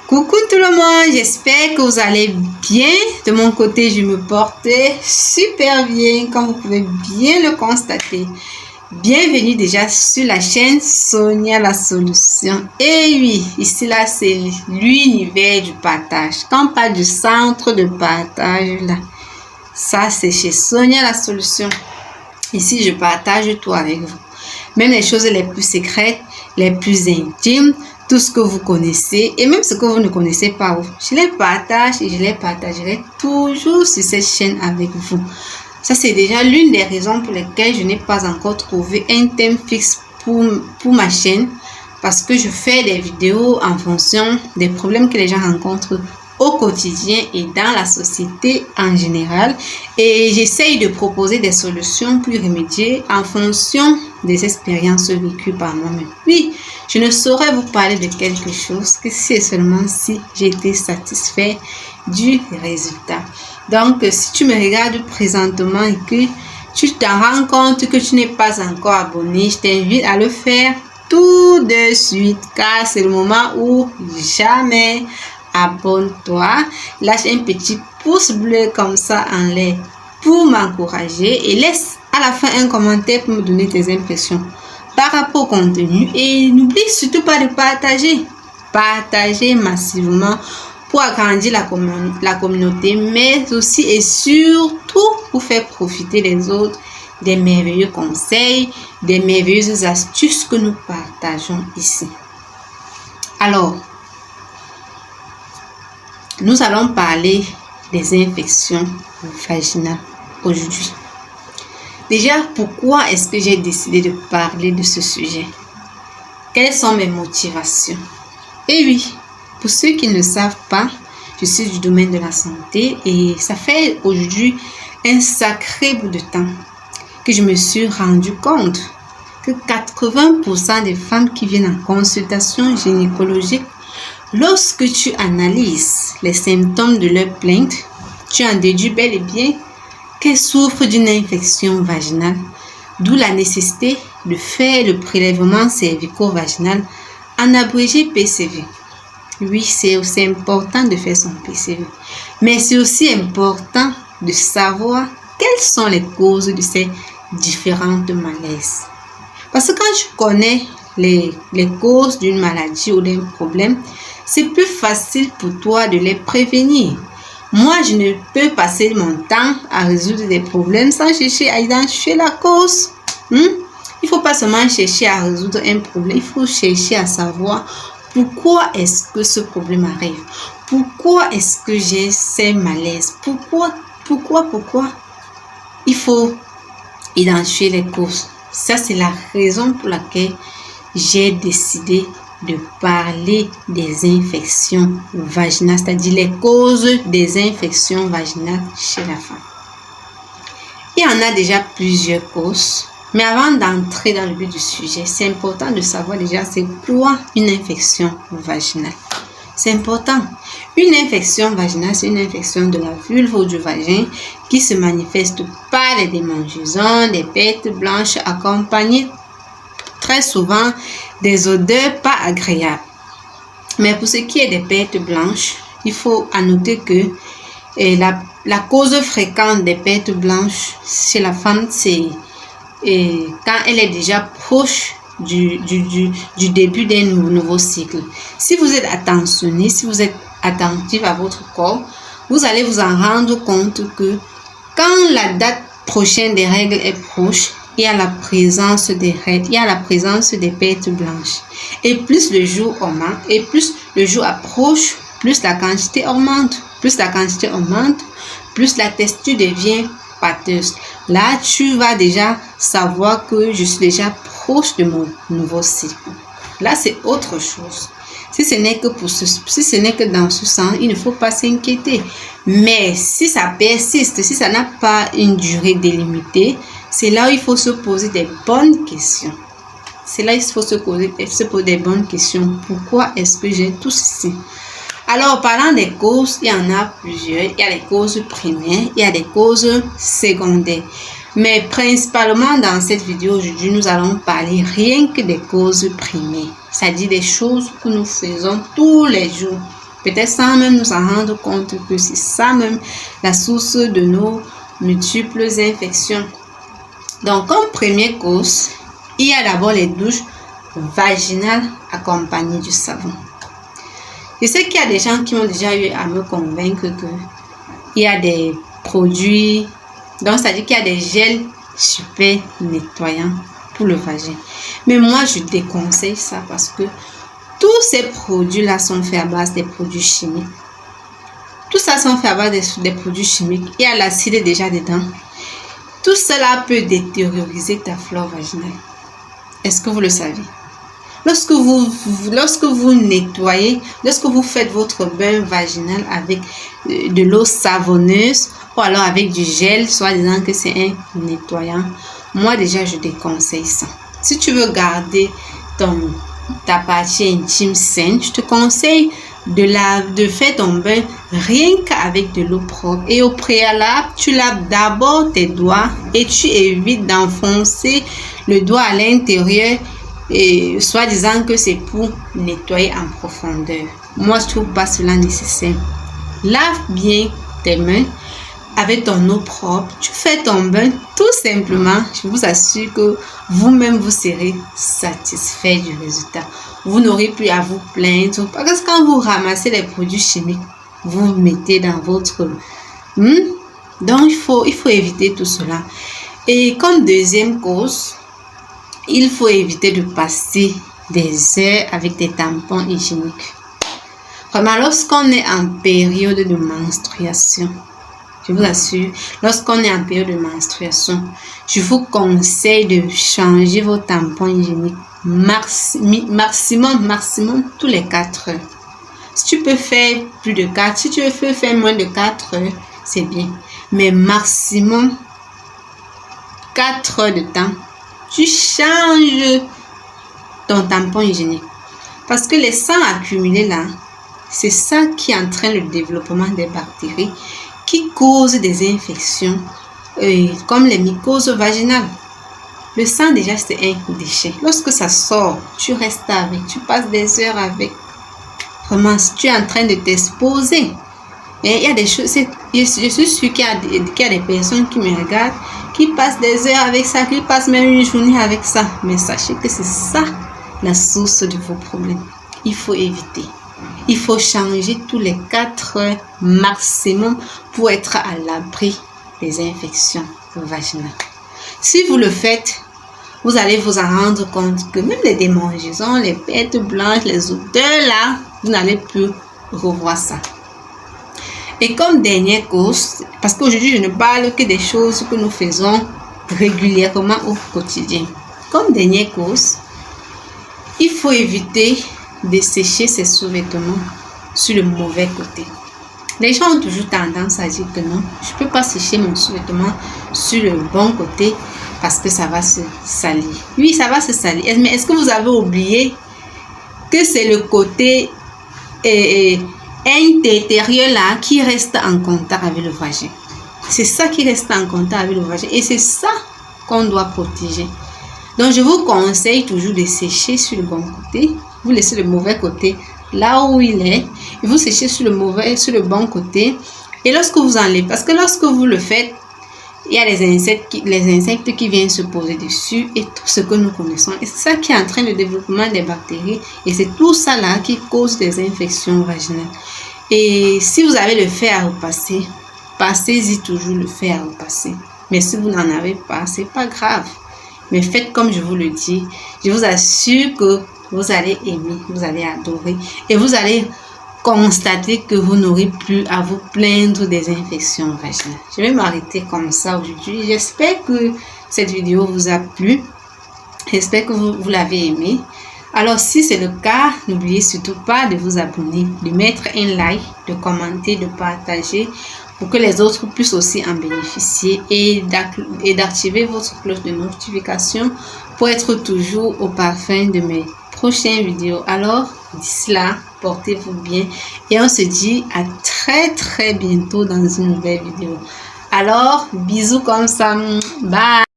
Coucou tout le monde, j'espère que vous allez bien. De mon côté, je me porte super bien, comme vous pouvez bien le constater. Bienvenue déjà sur la chaîne Sonia la solution. Et oui, ici là, c'est l'univers du partage. Quand on parle du centre de partage là, ça c'est chez Sonia la solution. Ici, je partage tout avec vous. Même les choses les plus secrètes, les plus intimes, tout ce que vous connaissez et même ce que vous ne connaissez pas. Je les partage et je les partagerai toujours sur cette chaîne avec vous. Ça, c'est déjà l'une des raisons pour lesquelles je n'ai pas encore trouvé un thème fixe pour ma chaîne, parce que je fais des vidéos en fonction des problèmes que les gens rencontrent au quotidien et dans la société en général, et j'essaye de proposer des solutions pour y remédier en fonction des expériences vécues par moi-même. Oui, je ne saurais vous parler de quelque chose que c'est seulement si j'étais satisfait du résultat. Donc, si tu me regardes présentement et que tu t'en rends compte que tu n'es pas encore abonné, je t'invite à le faire tout de suite, car c'est le moment où jamais. Abonne-toi, lâche un petit pouce bleu comme ça en l'air pour m'encourager et laisse à la fin un commentaire pour me donner tes impressions par rapport au contenu. Et n'oublie surtout pas de partager. Partagez massivement pour agrandir la communauté, mais aussi et surtout pour faire profiter les autres des merveilleux conseils, des merveilleuses astuces que nous partageons ici. Alors, nous allons parler des infections vaginales aujourd'hui. Déjà, pourquoi est-ce que j'ai décidé de parler de ce sujet? Quelles sont mes motivations? Et oui, pour ceux qui ne savent pas, je suis du domaine de la santé et ça fait aujourd'hui un sacré bout de temps que je me suis rendu compte que 80% des femmes qui viennent en consultation gynécologique, lorsque tu analyses les symptômes de leur plainte, tu en déduis bel et bien qu'elles souffrent d'une infection vaginale, d'où la nécessité de faire le prélèvement cervico-vaginal en abrégé PCV. Oui, c'est aussi important de faire son PCV, mais c'est aussi important de savoir quelles sont les causes de ces différentes malaises. Parce que quand tu connais les causes d'une maladie ou d'un problème, c'est plus facile pour toi de les prévenir. Moi, je ne peux passer mon temps à résoudre des problèmes sans chercher à identifier la cause. Il ne faut pas seulement chercher à résoudre un problème, il faut chercher à savoir pourquoi est-ce que ce problème arrive. Pourquoi est-ce que j'ai ces malaises? Pourquoi? Il faut identifier les causes. Ça, c'est la raison pour laquelle j'ai décidé de parler des infections vaginales, c'est-à-dire les causes des infections vaginales chez la femme. Il y en a déjà plusieurs causes, mais avant d'entrer dans le but du sujet, c'est important de savoir déjà c'est quoi une infection vaginale. C'est important. Une infection vaginale, c'est une infection de la vulve ou du vagin qui se manifeste par les démangeaisons, des pertes blanches accompagnées très souvent des odeurs pas agréables. Mais pour ce qui est des pertes blanches, il faut noter que la cause fréquente des pertes blanches chez la femme, c'est quand elle est déjà proche du début d'un nouveau cycle. Si vous êtes attentionné, si vous êtes attentif à votre corps, vous allez vous en rendre compte que quand la date prochaine des règles est proche, il y a la présence des règles, il y a la présence des pertes blanches. Et plus le jour augmente, et plus le jour approche, plus la quantité augmente. Plus la quantité augmente, plus la texture devient pâteuse. Là, tu vas déjà savoir que je suis déjà proche de mon nouveau cycle. Là, c'est autre chose. Si ce n'est que dans ce sens, il ne faut pas s'inquiéter. Mais si ça persiste, si ça n'a pas une durée délimitée, c'est là où il faut se poser des bonnes questions. C'est là où il faut se poser des bonnes questions. Pourquoi est-ce que j'ai tout ceci? Alors, parlant des causes, il y en a plusieurs. Il y a les causes primaires, il y a des causes secondaires. Mais principalement dans cette vidéo aujourd'hui, nous allons parler rien que des causes primaires. C'est-à-dire des choses que nous faisons tous les jours Peut-être sans même nous en rendre compte que c'est ça même la source de nos multiples infections. Donc, comme première cause, il y a d'abord les douches vaginales accompagnées du savon. Je sais qu'il y a des gens qui ont déjà eu à me convaincre qu'il y a des produits, donc c'est-à-dire qu'il y a des gels super nettoyants pour le vagin. Mais moi, je déconseille ça parce que tous ces produits-là sont faits à base des produits chimiques. Tout ça sont faits à base des produits chimiques. Il y a l'acide déjà dedans. Tout cela peut détérioriser ta flore vaginale. Est-ce que vous le savez? Lorsque vous nettoyez, lorsque vous faites votre bain vaginal avec de l'eau savonneuse ou alors avec du gel, soit disant que c'est un nettoyant, moi déjà je déconseille ça. Si tu veux garder ta partie intime saine, je te conseille de faire ton bain rien qu'avec de l'eau propre. Et au préalable, tu laves d'abord tes doigts et tu évites d'enfoncer le doigt à l'intérieur, et soit disant que c'est pour nettoyer en profondeur. Moi, je trouve pas cela nécessaire. Lave bien tes mains avec ton eau propre. Tu fais ton bain tout simplement. Je vous assure que vous-même vous serez satisfait du résultat. Vous n'aurez plus à vous plaindre parce que quand vous ramassez les produits chimiques, vous mettez dans votre... Donc, il faut éviter tout cela. Et comme deuxième cause, il faut éviter de passer des heures avec des tampons hygiéniques. Vraiment, lorsqu'on est en période de menstruation, je vous assure, lorsqu'on est en période de menstruation, je vous conseille de changer vos tampons hygiéniques maximum tous les 4 heures. Si tu peux faire plus de 4, si tu veux faire moins de 4 heures, c'est bien. Mais maximum 4 heures de temps, tu changes ton tampon hygiénique. Parce que les sangs accumulés là, c'est ça qui entraîne le développement des bactéries qui causent des infections comme les mycoses vaginales. Le sang déjà c'est un déchet. Lorsque ça sort, tu restes avec, tu passes des heures avec. Vraiment, tu es en train de t'exposer. Et il y a des choses, je suis sûre qu'il y a des personnes qui me regardent, qui passent des heures avec ça, qui passent même une journée avec ça. Mais sachez que c'est ça la source de vos problèmes. Il faut éviter. Il faut changer tous les 4 heures maximum pour être à l'abri des infections vaginales. Si vous le faites, vous allez vous en rendre compte que même les démangeaisons, les pertes blanches, les odeurs là, vous n'allez plus revoir ça. Et comme dernière cause, parce qu'aujourd'hui je ne parle que des choses que nous faisons régulièrement au quotidien. Comme dernière cause, il faut éviter de sécher ses sous-vêtements sur le mauvais côté. Les gens ont toujours tendance à dire que non, je ne peux pas sécher mon sous-vêtement sur le bon côté parce que ça va se salir. Oui, ça va se salir. Mais est-ce que vous avez oublié que c'est le côté intérieur là qui reste en contact avec le vagin? C'est ça qui reste en contact avec le vagin et c'est ça qu'on doit protéger. Donc je vous conseille toujours de sécher sur le bon côté. Vous laissez le mauvais côté là où il est et vous séchez sur le bon côté. Et lorsque vous enlevez, parce que lorsque vous le faites, il y a les insectes qui viennent se poser dessus et tout ce que nous connaissons. Et c'est ça qui entraîne le développement des bactéries et c'est tout ça là qui cause des infections vaginales. Et si vous avez le fer à repasser, passez-y toujours le fer à repasser. Mais si vous n'en avez pas, c'est pas grave. Mais faites comme je vous le dis. Je vous assure que vous allez aimer, vous allez adorer et vous allez constater que vous n'aurez plus à vous plaindre des infections vaginales. Je vais m'arrêter comme ça aujourd'hui. J'espère que cette vidéo vous a plu. J'espère que vous l'avez aimé. Alors si c'est le cas, n'oubliez surtout pas de vous abonner, de mettre un like, de commenter, de partager pour que les autres puissent aussi en bénéficier et d'activer votre cloche de notification pour être toujours au parfum de mes prochaines vidéos. Alors d'ici là, portez-vous bien et on se dit à très bientôt dans une nouvelle vidéo. Alors bisous comme ça, bye.